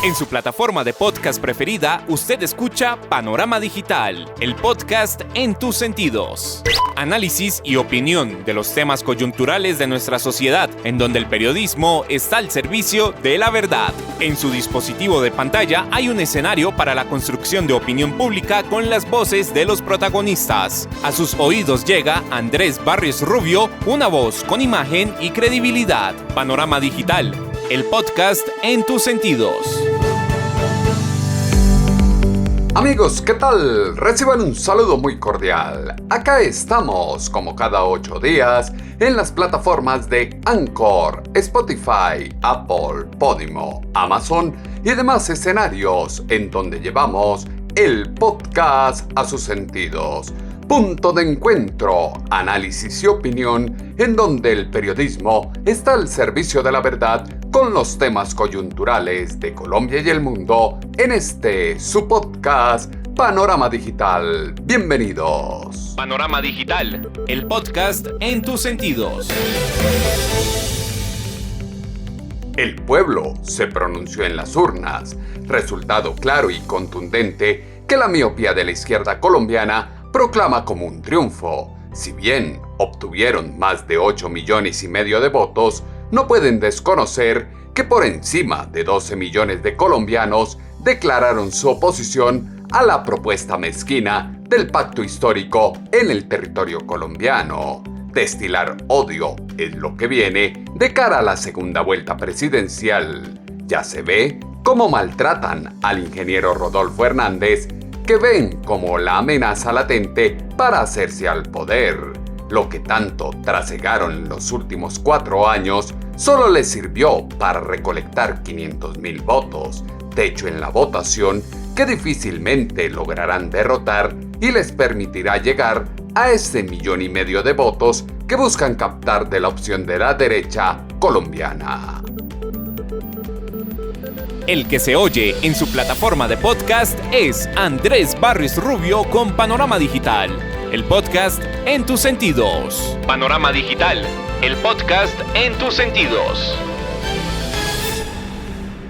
En su plataforma de podcast preferida, usted escucha Panorama Digital, el podcast en tus sentidos. Análisis y opinión de los temas coyunturales de nuestra sociedad, en donde el periodismo está al servicio de la verdad. En su dispositivo de pantalla hay un escenario para la construcción de opinión pública con las voces de los protagonistas. A sus oídos llega Andrés Barrios Rubio, una voz con imagen y credibilidad. Panorama Digital, el podcast en tus sentidos. Amigos, ¿qué tal? Reciban un saludo muy cordial. Acá estamos, como cada 8 días, en las plataformas de Anchor, Spotify, Apple, Podimo, Amazon y demás escenarios en donde llevamos el podcast a sus sentidos. Punto de encuentro, análisis y opinión en donde el periodismo está al servicio de la verdad con los temas coyunturales de Colombia y el mundo en su podcast Panorama Digital. Bienvenidos. Panorama Digital, el podcast en tus sentidos. El pueblo se pronunció en las urnas. Resultado claro y contundente que la miopía de la izquierda colombiana proclama como un triunfo. Si bien obtuvieron más de 8,5 millones de votos, no pueden desconocer que por encima de 12 millones de colombianos declararon su oposición a la propuesta mezquina del pacto histórico en el territorio colombiano. Destilar odio es lo que viene de cara a la segunda vuelta presidencial. Ya se ve cómo maltratan al ingeniero Rodolfo Hernández, que ven como la amenaza latente para hacerse al poder. Lo que tanto trasegaron los últimos 4 años solo les sirvió para recolectar 500,000 votos, techo en la votación que difícilmente lograrán derrotar y les permitirá llegar a ese 1,5 millones de votos que buscan captar de la opción de la derecha colombiana. El que se oye en su plataforma de podcast es Andrés Barrios Rubio con Panorama Digital, el podcast en tus sentidos. Panorama Digital, el podcast en tus sentidos.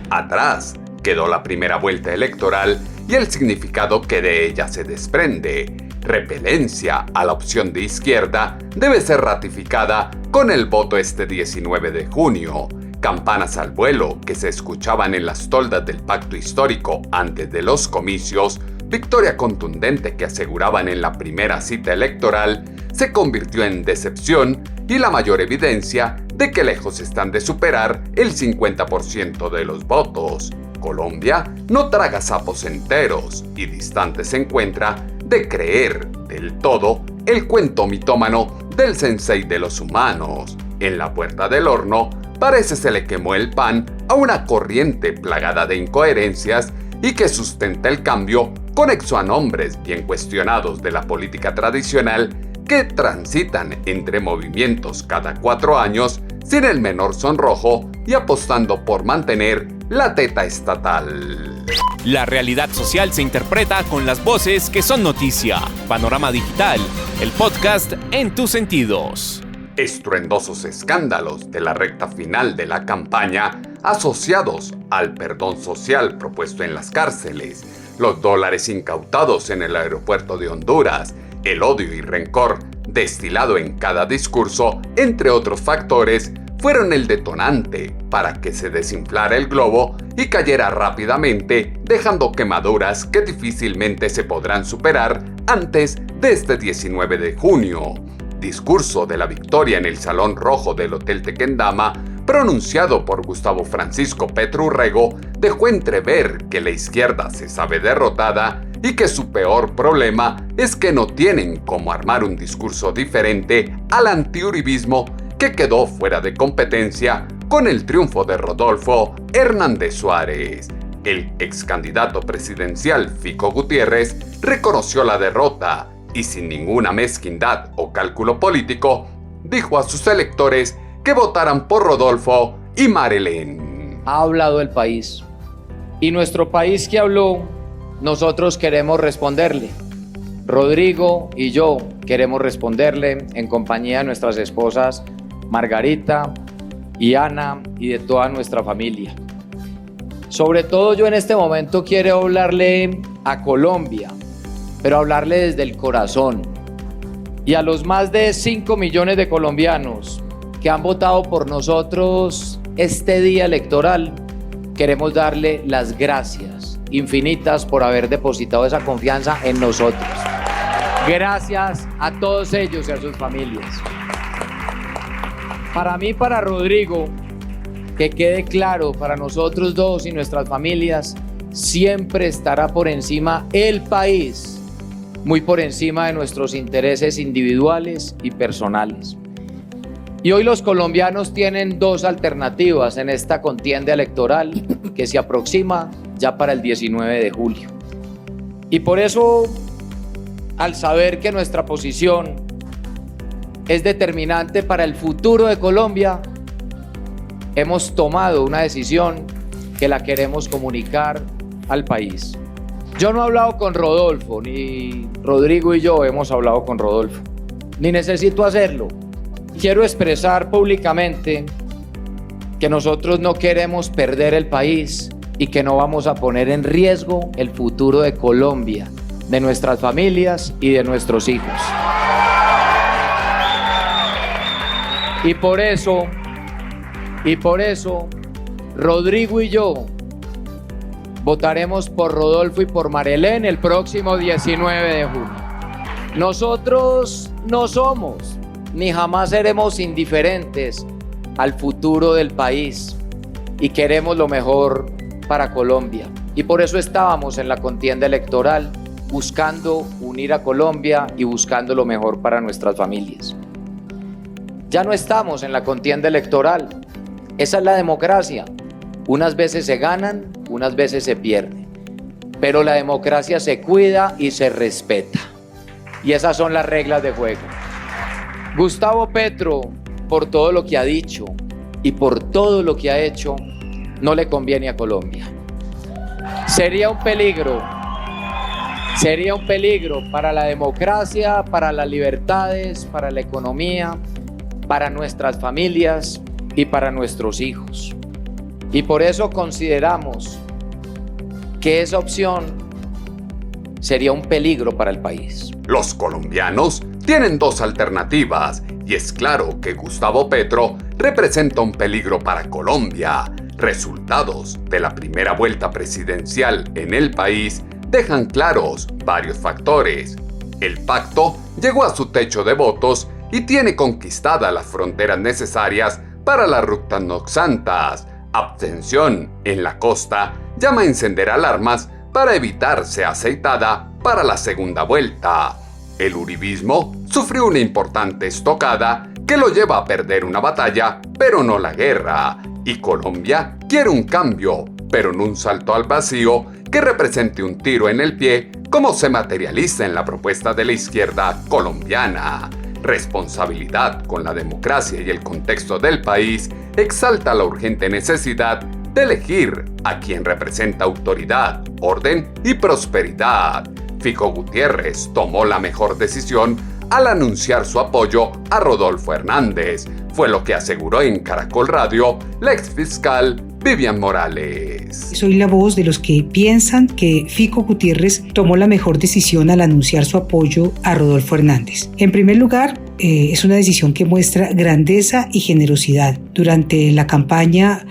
Atrás quedó la primera vuelta electoral y el significado que de ella se desprende. Repelencia a la opción de izquierda debe ser ratificada con el voto este 19 de junio. Campanas al vuelo que se escuchaban en las toldas del pacto histórico antes de los comicios, victoria contundente que aseguraban en la primera cita electoral, se convirtió en decepción y la mayor evidencia de que lejos están de superar el 50% de los votos. Colombia no traga sapos enteros y distante se encuentra de creer del todo el cuento mitómano del sensei de los humanos. En la puerta del horno parece se le quemó el pan a una corriente plagada de incoherencias y que sustenta el cambio conexo a nombres bien cuestionados de la política tradicional que transitan entre movimientos cada 4 años sin el menor sonrojo y apostando por mantener la teta estatal. La realidad social se interpreta con las voces que son noticia. Panorama Digital, el podcast en tus sentidos. Estruendosos escándalos de la recta final de la campaña asociados al perdón social propuesto en las cárceles, los dólares incautados en el aeropuerto de Honduras, el odio y rencor destilado en cada discurso, entre otros factores, fueron el detonante para que se desinflara el globo y cayera rápidamente, dejando quemaduras que difícilmente se podrán superar antes de este 19 de junio. Discurso de la victoria en el Salón Rojo del Hotel Tequendama, pronunciado por Gustavo Francisco Petro Urrego, dejó entrever que la izquierda se sabe derrotada y que su peor problema es que no tienen cómo armar un discurso diferente al antiuribismo que quedó fuera de competencia con el triunfo de Rodolfo Hernández Suárez. El ex candidato presidencial Fico Gutiérrez reconoció la derrota y sin ninguna mezquindad o cálculo político, dijo a sus electores que votaran por Rodolfo y Marilyn. Ha hablado el país, y nuestro país que habló, nosotros queremos responderle. Rodrigo y yo queremos responderle en compañía de nuestras esposas Margarita y Ana y de toda nuestra familia. Sobre todo yo en este momento quiero hablarle a Colombia, pero hablarle desde el corazón. Y a los más de 5 millones de colombianos que han votado por nosotros este día electoral, queremos darle las gracias infinitas por haber depositado esa confianza en nosotros. Gracias a todos ellos y a sus familias. Para mí, para Rodrigo, que quede claro, para nosotros dos y nuestras familias, siempre estará por encima el país, muy por encima de nuestros intereses individuales y personales. Y hoy los colombianos tienen dos alternativas en esta contienda electoral que se aproxima ya para el 19 de julio. Y por eso, al saber que nuestra posición es determinante para el futuro de Colombia, hemos tomado una decisión que la queremos comunicar al país. Yo no he hablado con Rodolfo, ni Rodrigo y yo hemos hablado con Rodolfo, ni necesito hacerlo. Quiero expresar públicamente que nosotros no queremos perder el país y que no vamos a poner en riesgo el futuro de Colombia, de nuestras familias y de nuestros hijos. Y por eso, Rodrigo y yo votaremos por Rodolfo y por Marilén el próximo 19 de junio. Nosotros no somos ni jamás seremos indiferentes al futuro del país y queremos lo mejor para Colombia. Y por eso estábamos en la contienda electoral buscando unir a Colombia y buscando lo mejor para nuestras familias. Ya no estamos en la contienda electoral. Esa es la democracia. Unas veces se ganan, unas veces se pierden. Pero la democracia se cuida y se respeta. Y esas son las reglas de juego. Gustavo Petro, por todo lo que ha dicho y por todo lo que ha hecho, no le conviene a Colombia. Sería un peligro para la democracia, para las libertades, para la economía, para nuestras familias y para nuestros hijos. Y por eso consideramos que esa opción sería un peligro para el país. Los colombianos tienen dos alternativas y es claro que Gustavo Petro representa un peligro para Colombia. Resultados de la primera vuelta presidencial en el país dejan claros varios factores. El pacto llegó a su techo de votos y tiene conquistadas las fronteras necesarias para las rutas noxantas. Abstención en la costa llama a encender alarmas para evitar ser aceitada para la segunda vuelta. El uribismo sufrió una importante estocada que lo lleva a perder una batalla, pero no la guerra. Y Colombia quiere un cambio, pero no un salto al vacío que represente un tiro en el pie, como se materializa en la propuesta de la izquierda colombiana. Responsabilidad con la democracia y el contexto del país exalta la urgente necesidad de elegir a quien representa autoridad, orden y prosperidad. Fico Gutiérrez tomó la mejor decisión al anunciar su apoyo a Rodolfo Hernández. Fue lo que aseguró en Caracol Radio la exfiscal Vivian Morales. Soy la voz de los que piensan que Fico Gutiérrez tomó la mejor decisión al anunciar su apoyo a Rodolfo Hernández. En primer lugar, es una decisión que muestra grandeza y generosidad. Durante la campaña,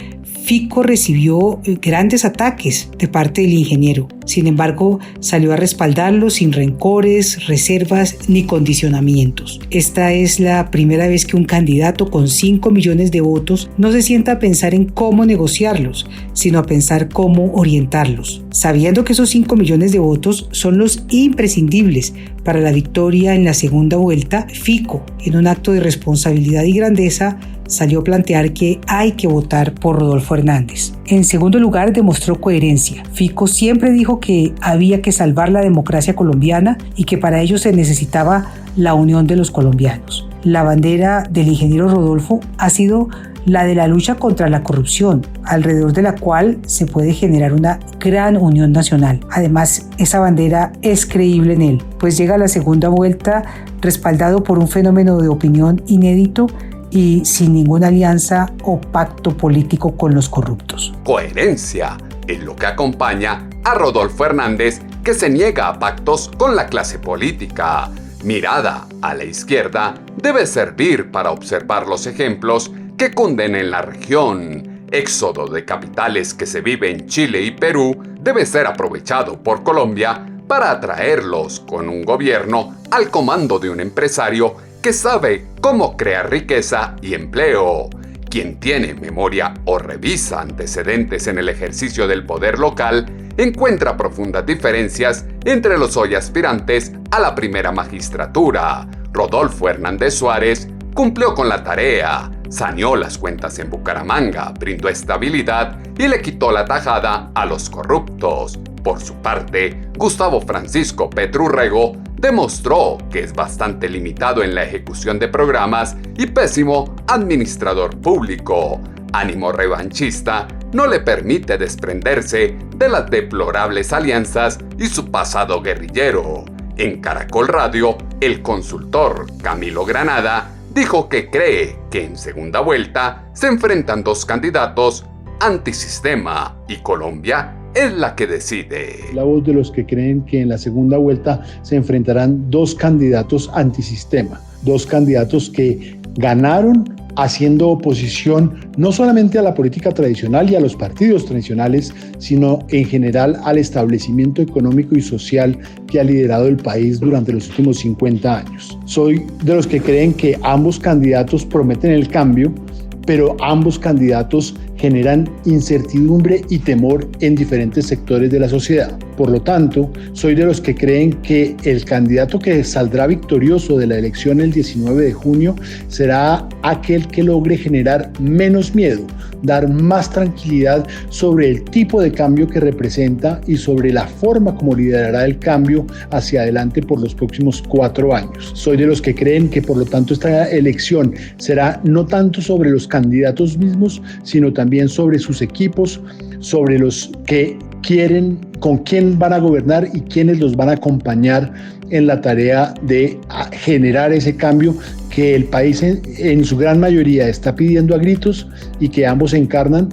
Fico recibió grandes ataques de parte del ingeniero. Sin embargo, salió a respaldarlo sin rencores, reservas ni condicionamientos. Esta es la primera vez que un candidato con 5 millones de votos no se sienta a pensar en cómo negociarlos, sino a pensar cómo orientarlos, sabiendo que esos 5 millones de votos son los imprescindibles para la victoria en la segunda vuelta. Fico, en un acto de responsabilidad y grandeza, salió a plantear que hay que votar por Rodolfo Hernández. En segundo lugar, demostró coherencia. Fico siempre dijo que había que salvar la democracia colombiana y que para ello se necesitaba la unión de los colombianos. La bandera del ingeniero Rodolfo ha sido la de la lucha contra la corrupción, alrededor de la cual se puede generar una gran unión nacional. Además, esa bandera es creíble en él, pues llega a la segunda vuelta respaldado por un fenómeno de opinión inédito y sin ninguna alianza o pacto político con los corruptos. Coherencia es lo que acompaña a Rodolfo Hernández, que se niega a pactos con la clase política. Mirada a la izquierda debe servir para observar los ejemplos que cunden en la región. Éxodo de capitales que se vive en Chile y Perú debe ser aprovechado por Colombia para atraerlos con un gobierno al comando de un empresario que sabe cómo crear riqueza y empleo. Quien tiene memoria o revisa antecedentes en el ejercicio del poder local encuentra profundas diferencias entre los hoy aspirantes a la primera magistratura. Rodolfo Hernández Suárez cumplió con la tarea, saneó las cuentas en Bucaramanga, brindó estabilidad y le quitó la tajada a los corruptos. Por su parte, Gustavo Francisco Petro Urrego demostró que es bastante limitado en la ejecución de programas y pésimo administrador público. Ánimo revanchista no le permite desprenderse de las deplorables alianzas y su pasado guerrillero. En Caracol Radio, el consultor Camilo Granada dijo que cree que en segunda vuelta se enfrentan dos candidatos antisistema y Colombia es la que decide. La voz de los que creen que en la segunda vuelta se enfrentarán dos candidatos antisistema, dos candidatos que ganaron haciendo oposición no solamente a la política tradicional y a los partidos tradicionales, sino en general al establecimiento económico y social que ha liderado el país durante los últimos 50 años. Soy de los que creen que ambos candidatos prometen el cambio, pero ambos candidatos generan incertidumbre y temor en diferentes sectores de la sociedad. Por lo tanto, soy de los que creen que el candidato que saldrá victorioso de la elección el 19 de junio será aquel que logre generar menos miedo, dar más tranquilidad sobre el tipo de cambio que representa y sobre la forma como liderará el cambio hacia adelante por los próximos 4 años. Soy de los que creen que por lo tanto esta elección será no tanto sobre los candidatos mismos, sino también sobre sus equipos, sobre los que quieren, con quién van a gobernar y quiénes los van a acompañar en la tarea de generar ese cambio que el país en su gran mayoría está pidiendo a gritos y que ambos encarnan,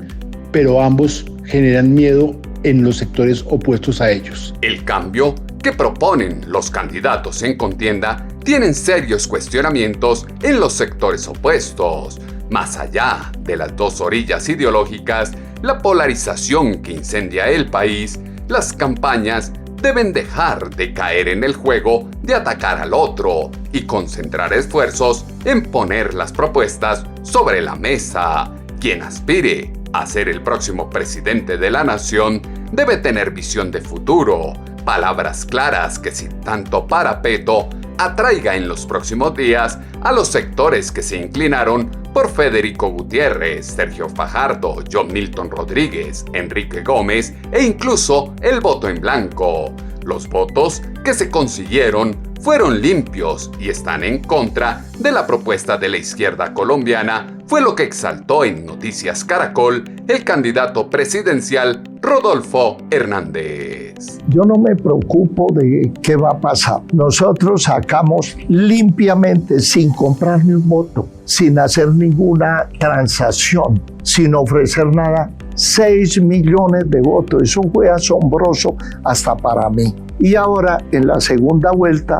pero ambos generan miedo en los sectores opuestos a ellos. El cambio que proponen los candidatos en contienda tienen serios cuestionamientos en los sectores opuestos. Más allá de las dos orillas ideológicas, la polarización que incendia el país, las campañas deben dejar de caer en el juego de atacar al otro y concentrar esfuerzos en poner las propuestas sobre la mesa. Quien aspire a ser el próximo presidente de la nación debe tener visión de futuro, palabras claras que sin tanto parapeto atraiga en los próximos días a los sectores que se inclinaron por Federico Gutiérrez, Sergio Fajardo, John Milton Rodríguez, Enrique Gómez e incluso el voto en blanco. Los votos que se consiguieron fueron limpios y están en contra de la propuesta de la izquierda colombiana, fue lo que exaltó en Noticias Caracol el candidato presidencial Rodolfo Hernández. Yo no me preocupo de qué va a pasar. Nosotros sacamos limpiamente, sin comprar ni un voto, sin hacer ninguna transacción, sin ofrecer nada, 6 millones de votos. Eso fue asombroso hasta para mí. Y ahora en la segunda vuelta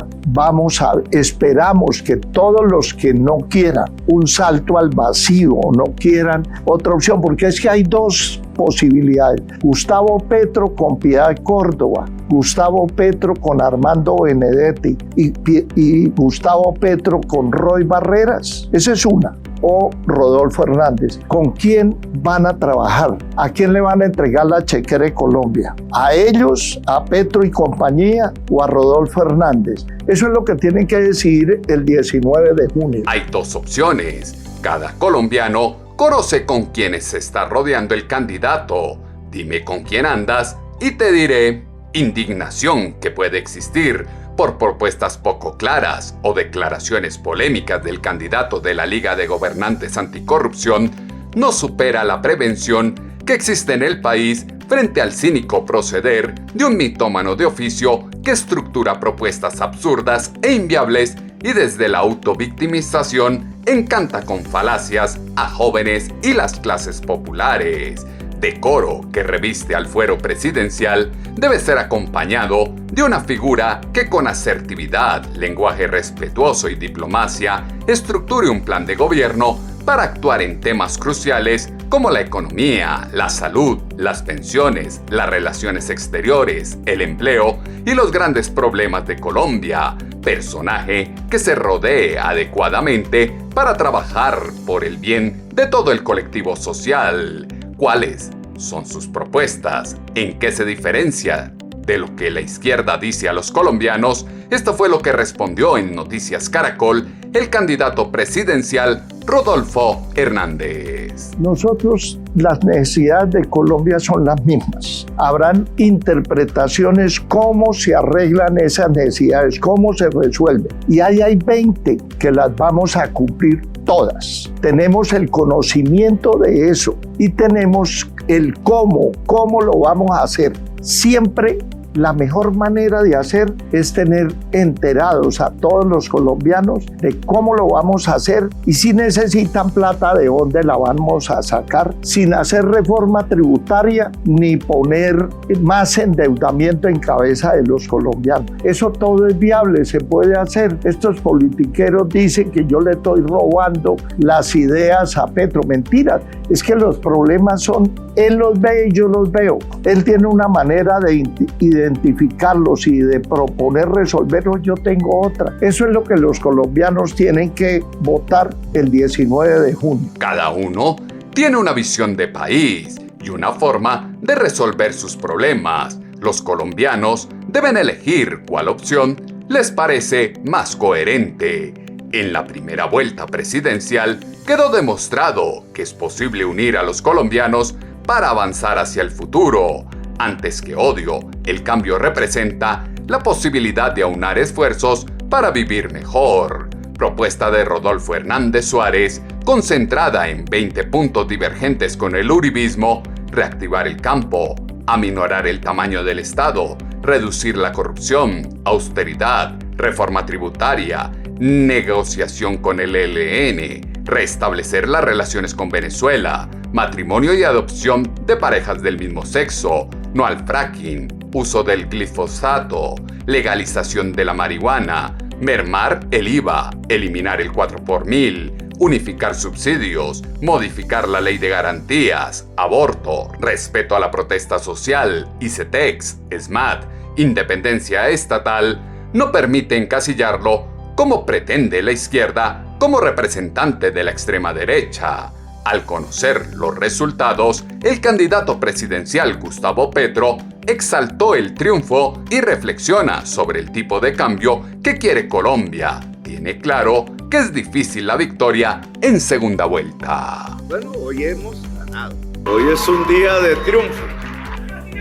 esperamos que todos los que no quieran un salto al vacío o no quieran otra opción, porque es que hay dos posibilidades: Gustavo Petro con Piedad Córdoba, Gustavo Petro con Armando Benedetti y Gustavo Petro con Roy Barreras. Esa es una. O Rodolfo Hernández. ¿Con quién van a trabajar? ¿A quién le van a entregar la chequera de Colombia? ¿A ellos, a Petro y compañía, o a Rodolfo Hernández? Eso es lo que tienen que decidir el 19 de junio. Hay dos opciones. Cada colombiano conoce con quiénes se está rodeando el candidato. Dime con quién andas y te diré. Indignación que puede existir por propuestas poco claras o declaraciones polémicas del candidato de la Liga de Gobernantes Anticorrupción no supera la prevención que existe en el país frente al cínico proceder de un mitómano de oficio que estructura propuestas absurdas e inviables y desde la autovictimización encanta con falacias a jóvenes y las clases populares. decoro que reviste al fuero presidencial debe ser acompañado de una figura que con asertividad, lenguaje respetuoso y diplomacia estructure un plan de gobierno para actuar en temas cruciales como la economía, la salud, las pensiones, las relaciones exteriores, el empleo y los grandes problemas de Colombia. Personaje que se rodee adecuadamente para trabajar por el bien de todo el colectivo social. ¿Cuáles son sus propuestas? ¿En qué se diferencia de lo que la izquierda dice a los colombianos? Esto fue lo que respondió en Noticias Caracol el candidato presidencial Rodolfo Hernández. Nosotros, las necesidades de Colombia son las mismas. Habrán interpretaciones cómo se arreglan esas necesidades, cómo se resuelven. Y ahí hay 20 que las vamos a cumplir todas. Tenemos el conocimiento de eso y tenemos el cómo lo vamos a hacer. Siempre la mejor manera de hacer es tener enterados a todos los colombianos de cómo lo vamos a hacer y si necesitan plata, de dónde la vamos a sacar, sin hacer reforma tributaria ni poner más endeudamiento en cabeza de los colombianos. Eso todo es viable, se puede hacer. Estos politiqueros dicen que yo le estoy robando las ideas a Petro. Mentiras, es que los problemas son, él los ve y yo los veo. Él tiene una manera de identificarlos y de proponer resolverlos, yo tengo otra. Eso es lo que los colombianos tienen que votar el 19 de junio. Cada uno tiene una visión de país y una forma de resolver sus problemas. Los colombianos deben elegir cuál opción les parece más coherente. En la primera vuelta presidencial quedó demostrado que es posible unir a los colombianos para avanzar hacia el futuro. Antes que odio, el cambio representa la posibilidad de aunar esfuerzos para vivir mejor. Propuesta de Rodolfo Hernández Suárez, concentrada en 20 puntos divergentes con el uribismo: reactivar el campo, aminorar el tamaño del Estado, reducir la corrupción, austeridad, reforma tributaria, negociación con el ELN, restablecer las relaciones con Venezuela, matrimonio y adopción de parejas del mismo sexo, no al fracking, uso del glifosato, legalización de la marihuana, mermar el IVA, eliminar el 4x1000, unificar subsidios, modificar la ley de garantías, aborto, respeto a la protesta social, ICETEX, SMAT, independencia estatal, no permite encasillarlo como pretende la izquierda como representante de la extrema derecha. Al conocer los resultados, el candidato presidencial Gustavo Petro exaltó el triunfo y reflexiona sobre el tipo de cambio que quiere Colombia. Tiene claro que es difícil la victoria en segunda vuelta. Bueno, hoy hemos ganado. Hoy es un día de triunfo.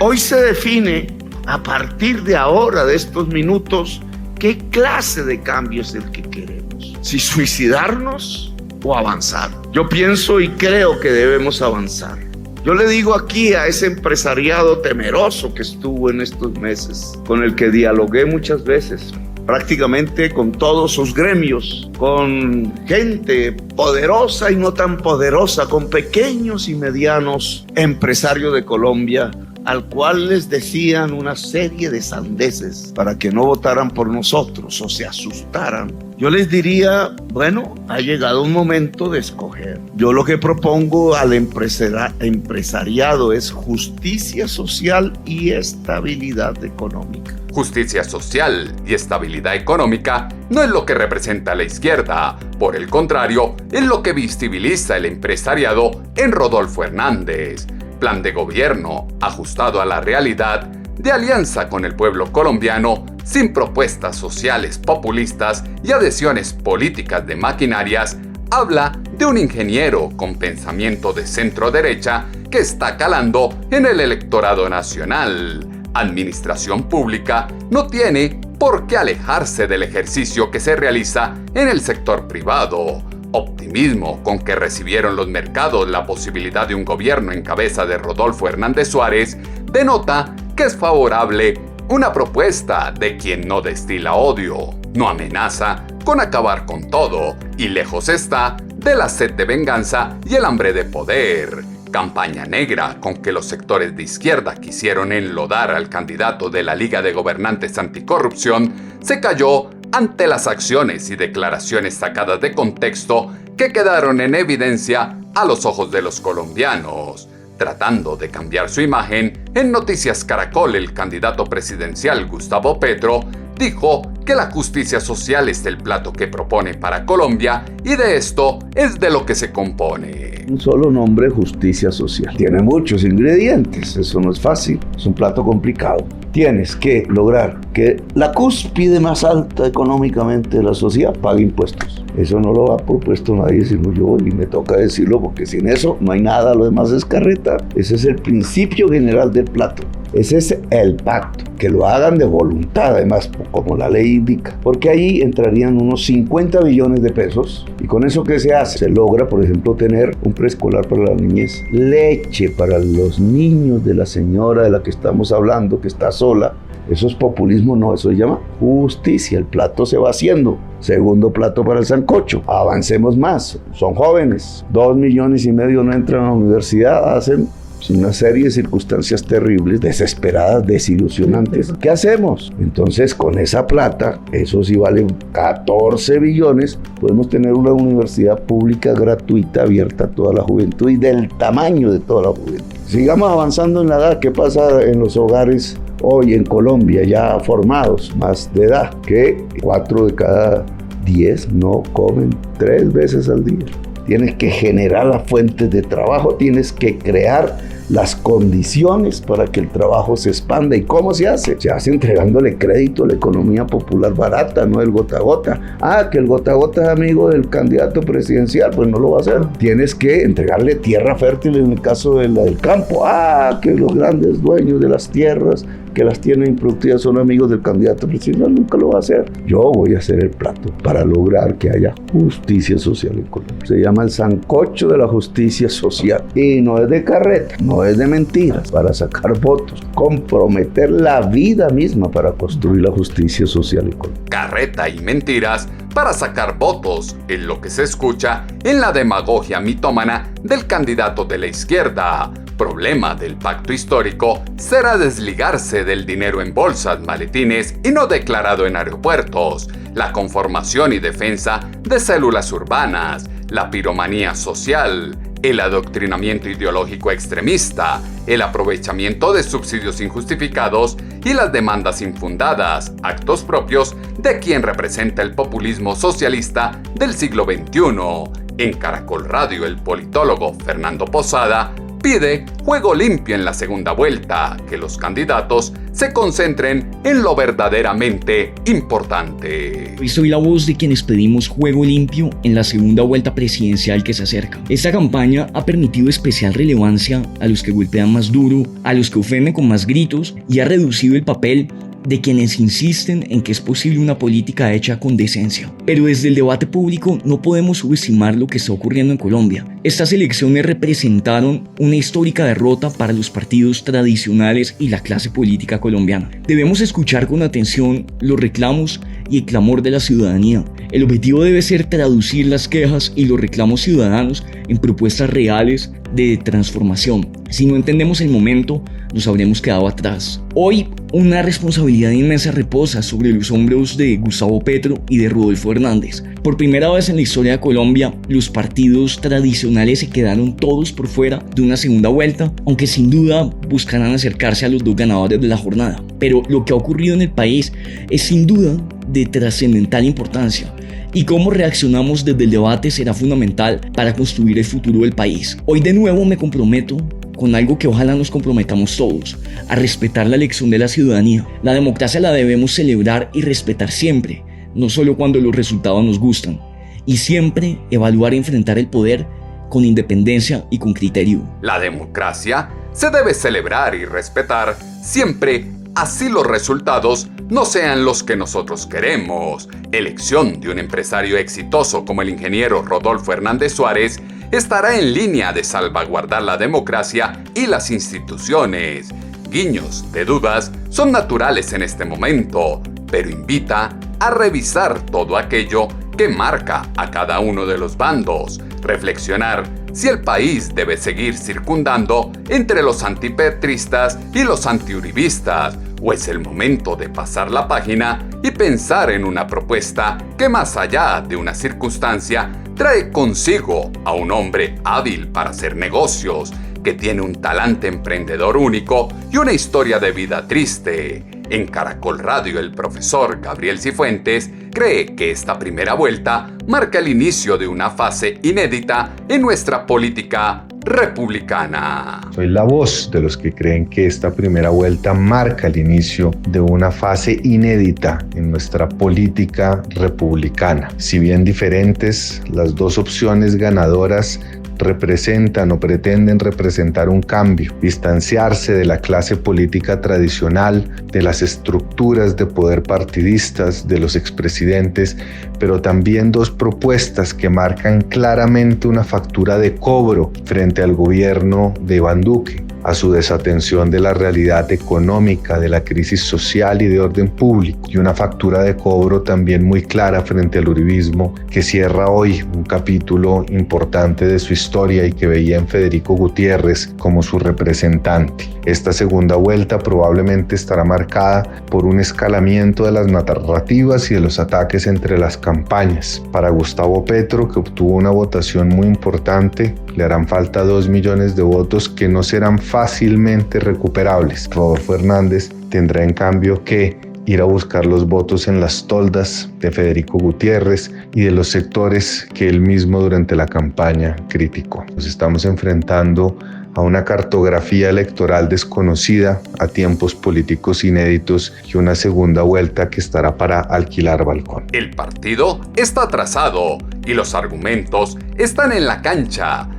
Hoy se define, a partir de ahora, de estos minutos, qué clase de cambio es el que queremos. Si suicidarnos o avanzar. Yo pienso y creo que debemos avanzar. Yo le digo aquí a ese empresariado temeroso que estuvo en estos meses, con el que dialogué muchas veces, prácticamente con todos sus gremios, con gente poderosa y no tan poderosa, con pequeños y medianos empresarios de Colombia, al cual les decían una serie de sandeces para que no votaran por nosotros o se asustaran. Yo les diría, bueno, ha llegado un momento de escoger. Yo lo que propongo al empresariado es justicia social y estabilidad económica. Justicia social y estabilidad económica no es lo que representa la izquierda. Por el contrario, es lo que visibiliza el empresariado en Rodolfo Hernández. Plan de gobierno ajustado a la realidad, de alianza con el pueblo colombiano, sin propuestas sociales populistas y adhesiones políticas de maquinarias, habla de un ingeniero con pensamiento de centro-derecha que está calando en el electorado nacional. Administración pública no tiene por qué alejarse del ejercicio que se realiza en el sector privado. Optimismo con que recibieron los mercados la posibilidad de un gobierno en cabeza de Rodolfo Hernández Suárez denota que es favorable una propuesta de quien no destila odio, no amenaza con acabar con todo y lejos está de la sed de venganza y el hambre de poder. campaña negra con que los sectores de izquierda quisieron enlodar al candidato de la Liga de Gobernantes Anticorrupción se cayó ante las acciones y declaraciones sacadas de contexto que quedaron en evidencia a los ojos de los colombianos. Tratando de cambiar su imagen, en Noticias Caracol el candidato presidencial Gustavo Petro dijo que la justicia social es el plato que propone para Colombia y de esto es de lo que se compone. Un solo nombre, justicia social. Tiene muchos ingredientes, eso no es fácil, es un plato complicado. Tienes que lograr que la cúspide más alta económicamente de la sociedad pague impuestos. Eso no lo ha propuesto nadie sino yo y me toca decirlo porque sin eso no hay nada, lo demás es carreta. Ese es el principio general del plato. Ese es el pacto, que lo hagan de voluntad, además, como la ley indica, porque ahí entrarían unos 50 billones de pesos y con eso ¿qué se hace? Se logra, por ejemplo, tener un preescolar para la niñez, leche para los niños de la señora de la que estamos hablando, que está sola. Eso es populismo, no, eso se llama justicia, el plato se va haciendo. Segundo plato para el sancocho, avancemos más, son jóvenes, 2,5 millones no entran a la universidad, hacen una serie de circunstancias terribles, desesperadas, desilusionantes. ¿Qué hacemos? Entonces, con esa plata, eso sí vale 14 billones, podemos tener una universidad pública gratuita, abierta a toda la juventud y del tamaño de toda la juventud. Sigamos avanzando en la edad. ¿Qué pasa en los hogares hoy en Colombia ya formados, más de edad? Que 4 de cada 10 no comen 3 veces al día. Tienes que generar las fuentes de trabajo, tienes que crear las condiciones para que el trabajo se expanda. ¿Y cómo se hace? Se hace entregándole crédito a la economía popular barata, no el gota a gota. Que el gota a gota es amigo del candidato presidencial, pues no lo va a hacer. Tienes que entregarle tierra fértil en el caso del campo. Que los grandes dueños de las tierras que las tienen improductivas son amigos del candidato presidencial, nunca lo va a hacer. Yo voy a hacer el plato para lograr que haya justicia social en Colombia. Se llama el sancocho de la justicia social. Y no es de carreta, no es de mentiras, para sacar votos, comprometer la vida misma para construir la justicia social en Colombia. Carreta y mentiras para sacar votos, es lo que se escucha en la demagogia mitómana del candidato de la izquierda. Problema del pacto histórico será desligarse del dinero en bolsas, maletines y no declarado en aeropuertos, la conformación y defensa de células urbanas, la piromanía social, el adoctrinamiento ideológico extremista, el aprovechamiento de subsidios injustificados y las demandas infundadas, actos propios de quien representa el populismo socialista del siglo XXI. En Caracol Radio, el politólogo Fernando Posada pide juego limpio en la segunda vuelta, que los candidatos se concentren en lo verdaderamente importante. Hoy soy la voz de quienes pedimos juego limpio en la segunda vuelta presidencial que se acerca. Esta campaña ha permitido especial relevancia a los que golpean más duro, a los que ofenden con más gritos y ha reducido el papel de quienes insisten en que es posible una política hecha con decencia. Pero desde el debate público no podemos subestimar lo que está ocurriendo en Colombia. Estas elecciones representaron una histórica derrota para los partidos tradicionales y la clase política colombiana. Debemos escuchar con atención los reclamos y el clamor de la ciudadanía. El objetivo debe ser traducir las quejas y los reclamos ciudadanos en propuestas reales de transformación. Si no entendemos el momento, nos habremos quedado atrás. Hoy, una responsabilidad inmensa reposa sobre los hombros de Gustavo Petro y de Rodolfo Hernández. Por primera vez en la historia de Colombia, los partidos tradicionales se quedaron todos por fuera de una segunda vuelta, aunque sin duda buscarán acercarse a los dos ganadores de la jornada. Pero lo que ha ocurrido en el país es sin duda de trascendental importancia. Y cómo reaccionamos desde el debate será fundamental para construir el futuro del país. Hoy de nuevo me comprometo con algo que ojalá nos comprometamos todos, a respetar la elección de la ciudadanía. La democracia la debemos celebrar y respetar siempre, no solo cuando los resultados nos gustan, y siempre evaluar y enfrentar el poder con independencia y con criterio. La democracia se debe celebrar y respetar siempre, así los resultados no sean los que nosotros queremos. Elección de un empresario exitoso como el ingeniero Rodolfo Hernández Suárez estará en línea de salvaguardar la democracia y las instituciones. Guiños de dudas son naturales en este momento, pero invita a revisar todo aquello que marca a cada uno de los bandos, reflexionar si el país debe seguir circundando entre los antipetristas y los antiuribistas, o es el momento de pasar la página y pensar en una propuesta que, más allá de una circunstancia, trae consigo a un hombre hábil para hacer negocios, que tiene un talante emprendedor único y una historia de vida triste. En Caracol Radio, el profesor Gabriel Cifuentes cree que esta primera vuelta marca el inicio de una fase inédita en nuestra política republicana. Soy la voz de los que creen que esta primera vuelta marca el inicio de una fase inédita en nuestra política republicana. Si bien diferentes, las dos opciones ganadoras representan o pretenden representar un cambio, distanciarse de la clase política tradicional, de las estructuras de poder partidistas, de los expresidentes, pero también dos propuestas que marcan claramente una factura de cobro frente al gobierno de Iván Duque, a su desatención de la realidad económica, de la crisis social y de orden público, y una factura de cobro también muy clara frente al uribismo, que cierra hoy un capítulo importante de su historia y que veía en Federico Gutiérrez como su representante. Esta segunda vuelta probablemente estará marcada por un escalamiento de las narrativas y de los ataques entre las campañas. Para Gustavo Petro, que obtuvo una votación muy importante, le harán falta 2 millones de votos que no serán fácilmente recuperables. Rodolfo Hernández tendrá en cambio que ir a buscar los votos en las toldas de Federico Gutiérrez y de los sectores que él mismo durante la campaña criticó. Nos estamos enfrentando a una cartografía electoral desconocida, a tiempos políticos inéditos y una segunda vuelta que estará para alquilar balcón. El partido está atrasado y los argumentos están en la cancha.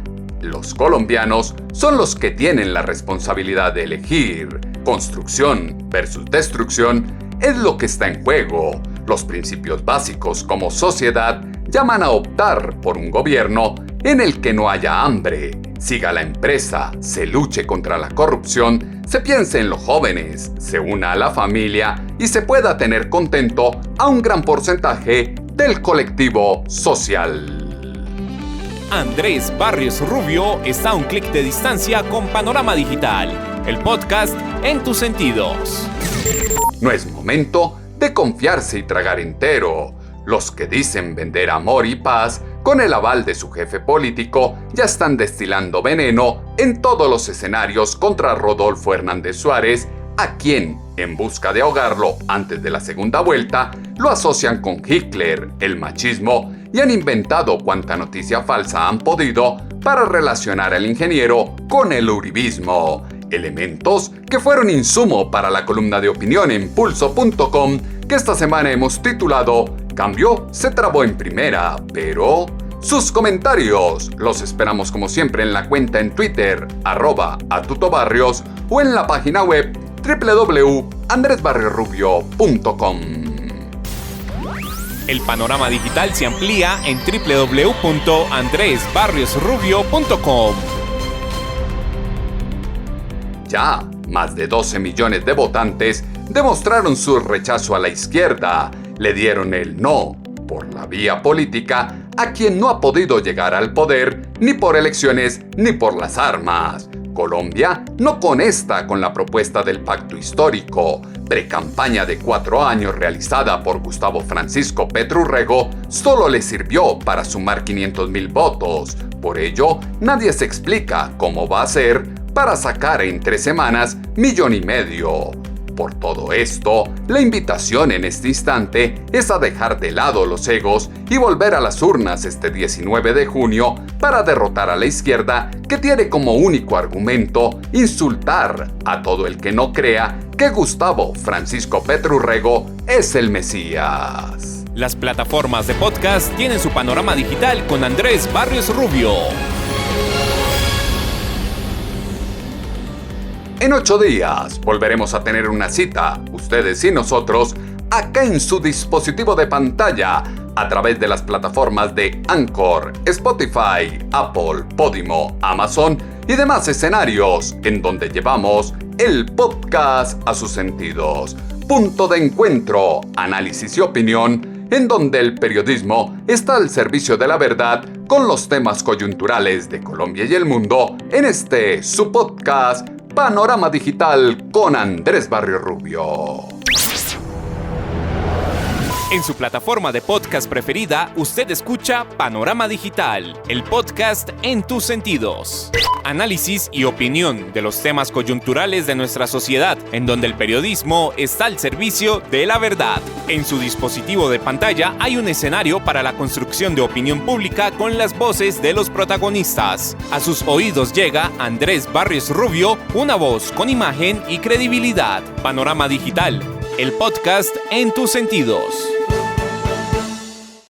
Los colombianos son los que tienen la responsabilidad de elegir. Construcción versus destrucción es lo que está en juego. Los principios básicos como sociedad llaman a optar por un gobierno en el que no haya hambre, siga la empresa, se luche contra la corrupción, se piense en los jóvenes, se una a la familia y se pueda tener contento a un gran porcentaje del colectivo social. Andrés Barrios Rubio está a un clic de distancia con Panorama Digital, el podcast en tus sentidos. No es momento de confiarse y tragar entero. Los que dicen vender amor y paz con el aval de su jefe político ya están destilando veneno en todos los escenarios contra Rodolfo Hernández Suárez, a quien, en busca de ahogarlo antes de la segunda vuelta, lo asocian con Hitler, el machismo, y han inventado cuanta noticia falsa han podido para relacionar al ingeniero con el uribismo. Elementos que fueron insumo para la columna de opinión en Pulso.com, que esta semana hemos titulado "Cambio se trabó en primera, pero..." Sus comentarios los esperamos como siempre en la cuenta en Twitter, @atutobarrios, o en la página web www.andresbarriosrubio.com. El panorama digital se amplía en www.andresbarriosrubio.com. Ya más de 12 millones de votantes demostraron su rechazo a la izquierda, le dieron el no por la vía política a quien no ha podido llegar al poder ni por elecciones ni por las armas. Colombia no conecta con la propuesta del pacto histórico. Precampaña de 4 años realizada por Gustavo Francisco Petro Urrego solo le sirvió para sumar 500.000 votos. Por ello, nadie se explica cómo va a ser para sacar en 3 semanas 1,5 millones. Por todo esto, la invitación en este instante es a dejar de lado los egos y volver a las urnas este 19 de junio para derrotar a la izquierda, que tiene como único argumento insultar a todo el que no crea que Gustavo Francisco Petro Urrego es el Mesías. Las plataformas de podcast tienen su panorama digital con Andrés Barrios Rubio. En 8 días volveremos a tener una cita, ustedes y nosotros, acá en su dispositivo de pantalla, a través de las plataformas de Anchor, Spotify, Apple, Podimo, Amazon y demás escenarios, en donde llevamos el podcast a sus sentidos. Punto de encuentro, análisis y opinión en donde el periodismo está al servicio de la verdad con los temas coyunturales de Colombia y el mundo en este su podcast Panorama Digital con Andrés Barrios Rubio. En su plataforma de podcast preferida, usted escucha Panorama Digital, el podcast en tus sentidos. Análisis y opinión de los temas coyunturales de nuestra sociedad, en donde el periodismo está al servicio de la verdad. En su dispositivo de pantalla hay un escenario para la construcción de opinión pública con las voces de los protagonistas. A sus oídos llega Andrés Barrios Rubio, una voz con imagen y credibilidad. Panorama Digital, el podcast en tus sentidos.